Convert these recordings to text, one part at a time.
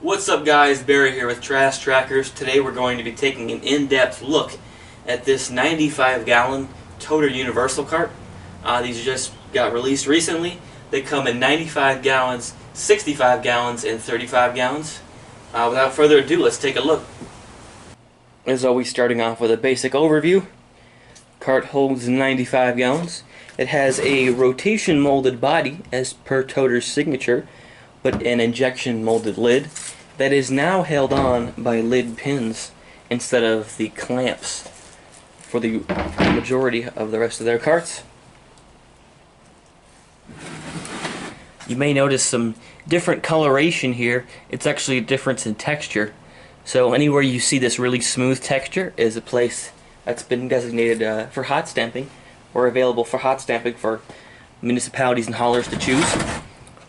What's up guys, Barry here with Trash Trackers. Today we're going to be taking an in-depth look at this 95-gallon Toter universal cart. These just got released recently. They come in 95 gallons, 65 gallons, and 35 gallons. Without further ado, let's take a look. As always, starting off with a basic overview. Cart holds 95 gallons. It has a rotation molded body as per Toter's signature, but an injection molded lid that is now held on by lid pins instead of the clamps for the majority of the rest of their carts. You may notice some different coloration here. It's actually a difference in texture. So anywhere you see this really smooth texture is a place that's been designated for hot stamping, or available for hot stamping for municipalities and haulers to choose.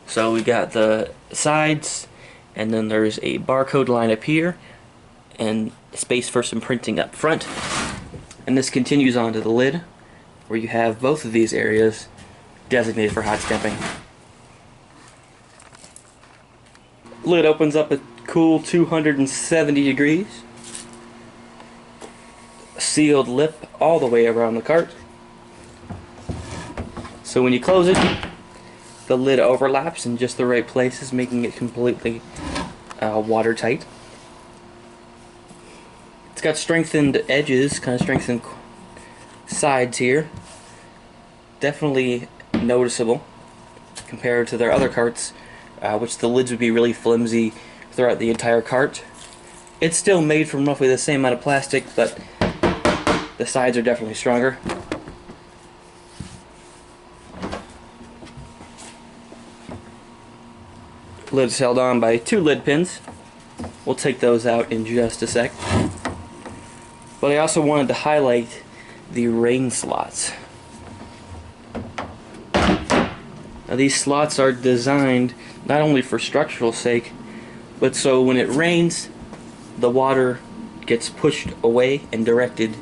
So we got the sides, and then there's a barcode line up here, and space for some printing up front. And this continues on to the lid, where you have both of these areas designated for hot stamping. Lid opens up a cool 270 degrees. Sealed lip all the way around the cart. So when you close it, the lid overlaps in just the right places, making it completely watertight. It's got strengthened edges, kind of strengthened sides here. Definitely noticeable compared to their other carts, which the lids would be really flimsy throughout the entire cart. It's still made from roughly the same amount of plastic, but the sides are definitely stronger. Lid's held on by two lid pins. We'll take those out in just a sec. But I also wanted to highlight the rain slots. Now these slots are designed not only for structural sake, but so when it rains, the water gets pushed away and directed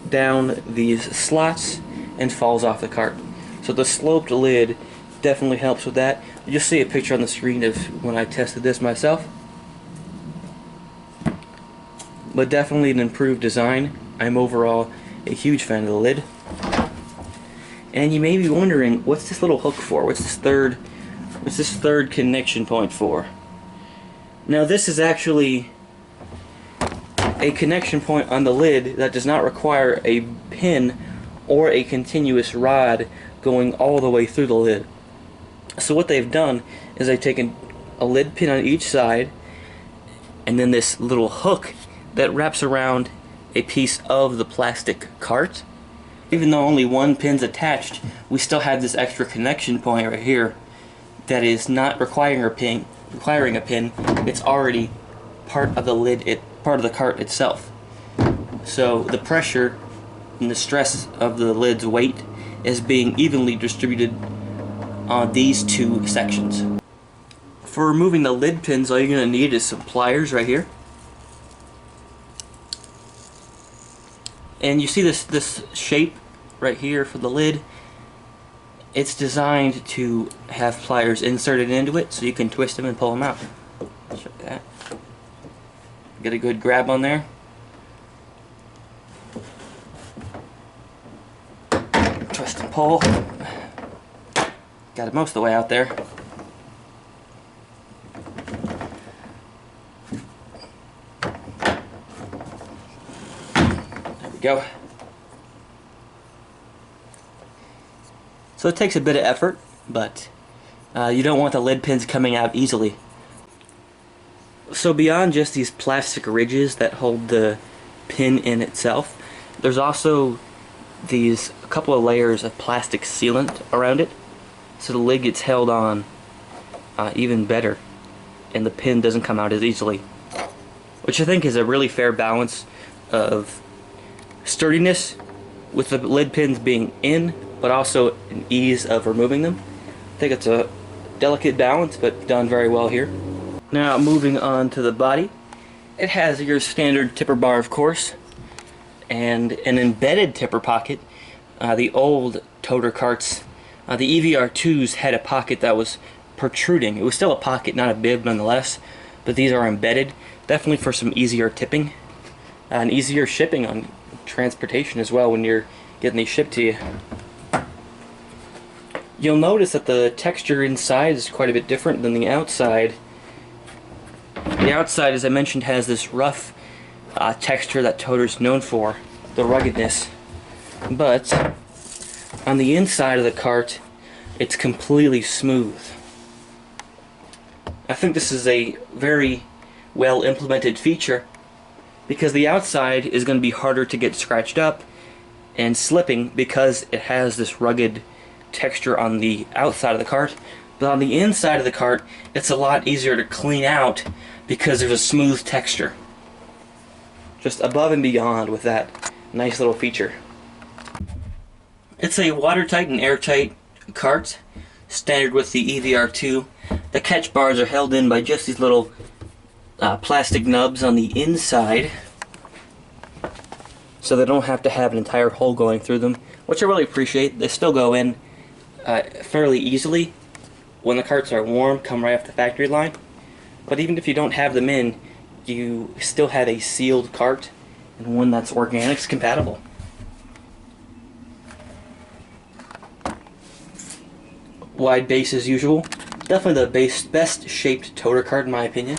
down these slots and falls off the cart. So the sloped lid definitely helps with that. You'll see a picture on the screen of when I tested this myself. But definitely an improved design. I'm overall a huge fan of the lid. And you may be wondering, what's this little hook for? What's this third connection point for? Now this is actually a connection point on the lid that does not require a pin or a continuous rod going all the way through the lid. So what they've done is they've taken a lid pin on each side, and then this little hook that wraps around a piece of the plastic cart. Even though only one pin's attached, we still have this extra connection point right here that is not requiring a pin. It's already part of the lid, part of the cart itself. So the pressure and the stress of the lid's weight is being evenly distributed on these two sections. For removing the lid pins, all you're going to need is some pliers right here. And you see this shape right here for the lid. It's designed to have pliers inserted into it so you can twist them and pull them out. Show you that. Get a good grab on there. Twist and pull. Got it most of the way out there. There we go. So it takes a bit of effort, but you don't want the lid pins coming out easily. So beyond just these plastic ridges that hold the pin in itself, there's also a couple of layers of plastic sealant around it, so the lid gets held on even better, and the pin doesn't come out as easily. Which I think is a really fair balance of sturdiness with the lid pins being in, but also an ease of removing them. I think it's a delicate balance, but done very well here. Now moving on to the body. It has your standard tipper bar, of course, and an embedded tipper pocket. The old Toter carts, the EVR2s had a pocket that was protruding. It was still a pocket, not a bib nonetheless, but these are embedded, definitely for some easier tipping and easier shipping on transportation as well when you're getting these shipped to you. You'll notice that the texture inside is quite a bit different than the outside. The outside, as I mentioned, has this rough texture that Toter's known for, the ruggedness. But on the inside of the cart, it's completely smooth. I think this is a very well implemented feature because the outside is going to be harder to get scratched up and slipping because it has this rugged texture on the outside of the cart. But on the inside of the cart, it's a lot easier to clean out because there's a smooth texture. Just above and beyond with that nice little feature. It's a watertight and airtight cart, standard with the EVR2. The catch bars are held in by just these little plastic nubs on the inside, so they don't have to have an entire hole going through them, which I really appreciate. They still go in fairly easily when the carts are warm, come right off the factory line. But even if you don't have them in, you still have a sealed cart and one that's organics compatible. Wide base as usual. Definitely the best shaped toter cart in my opinion.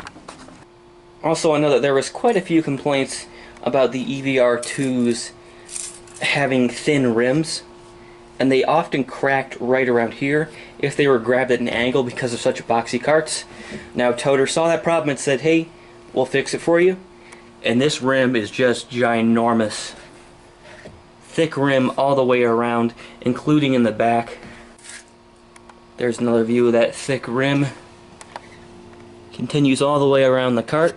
Also, I know that there was quite a few complaints about the EVR2s having thin rims, and they often cracked right around here if they were grabbed at an angle because of such boxy carts. Now Toter saw that problem and said, hey, we'll fix it for you. And this rim is just ginormous. Thick rim all the way around, including in the back. There's another view of that thick rim. Continues all the way around the cart.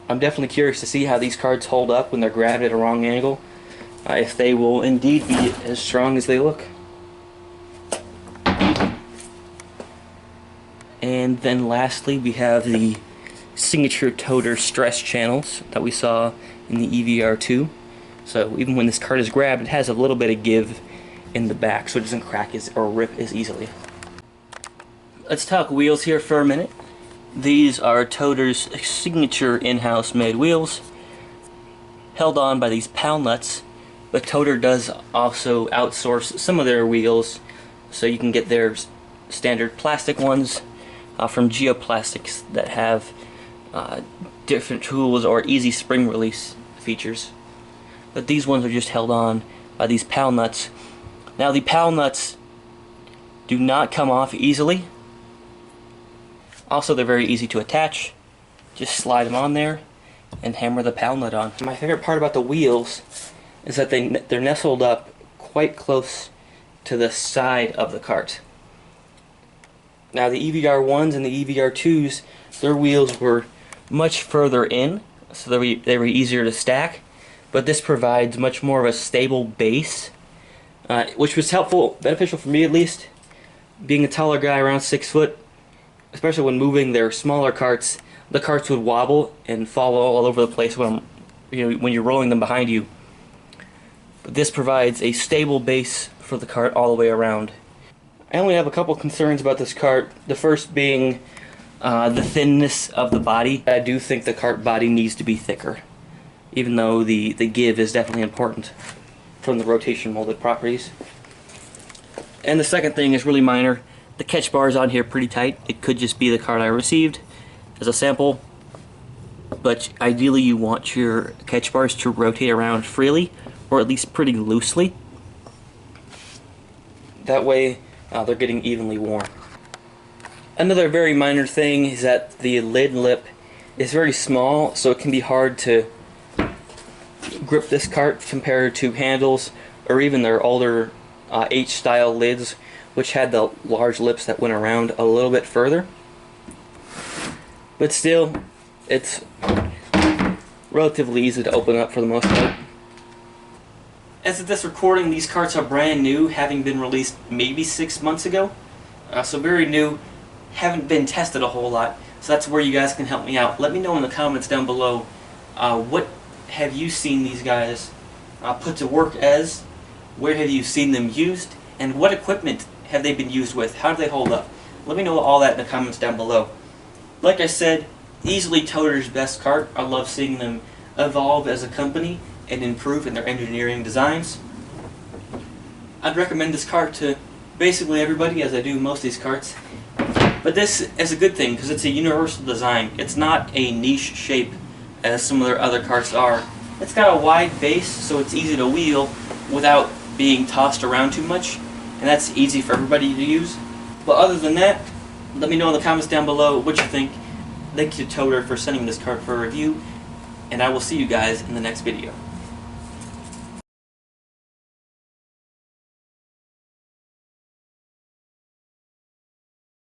I'm definitely curious to see how these carts hold up when they're grabbed at a wrong angle. If they will indeed be as strong as they look. And then lastly, we have the signature Toter stress channels that we saw in the EVR2. So even when this cart is grabbed, it has a little bit of give in the back, so it doesn't crack or rip as easily. Let's talk wheels here for a minute. These are Toter's signature in-house made wheels, held on by these pal nuts, but Toter does also outsource some of their wheels, so you can get their standard plastic ones from Geoplastics that have different tools or easy spring release features. But these ones are just held on by these pal nuts. Now the pal nuts do not come off easily. Also, they're very easy to attach. Just slide them on there and hammer the pal nut on. My favorite part about the wheels is that they're nestled up quite close to the side of the cart. Now the EVR1s and the EVR2s, their wheels were much further in, so they were easier to stack, but this provides much more of a stable base, which was beneficial for me at least. Being a taller guy, around 6 foot, especially when moving their smaller carts, the carts would wobble and fall all over the place when you're rolling them behind you. But this provides a stable base for the cart all the way around. I only have a couple concerns about this cart. The first being the thinness of the body. I do think the cart body needs to be thicker, even though the give is definitely important from the rotation molded properties. And the second thing is really minor. The catch bar is on here pretty tight. It could just be the cart I received as a sample, but ideally you want your catch bars to rotate around freely, or at least pretty loosely. That way they're getting evenly worn. Another very minor thing is that the lid lip is very small, so it can be hard to grip this cart compared to handles or even their older H-style lids, which had the large lips that went around a little bit further. But still, it's relatively easy to open up for the most part. As of this recording, these carts are brand new, having been released maybe 6 months ago. So very new, haven't been tested a whole lot, so that's where you guys can help me out. Let me know in the comments down below, what have you seen these guys put to work as, where have you seen them used, and what equipment have they been used with, how do they hold up? Let me know all that in the comments down below. Like I said, easily Toter's best cart. I love seeing them evolve as a company and improve in their engineering designs. I'd recommend this cart to basically everybody, as I do most of these carts. But this is a good thing because it's a universal design. It's not a niche shape as some of their other carts are. It's got a wide base, so it's easy to wheel without being tossed around too much, and that's easy for everybody to use. But other than that, let me know in the comments down below what you think. Thank you to Toter for sending this cart for a review, and I will see you guys in the next video.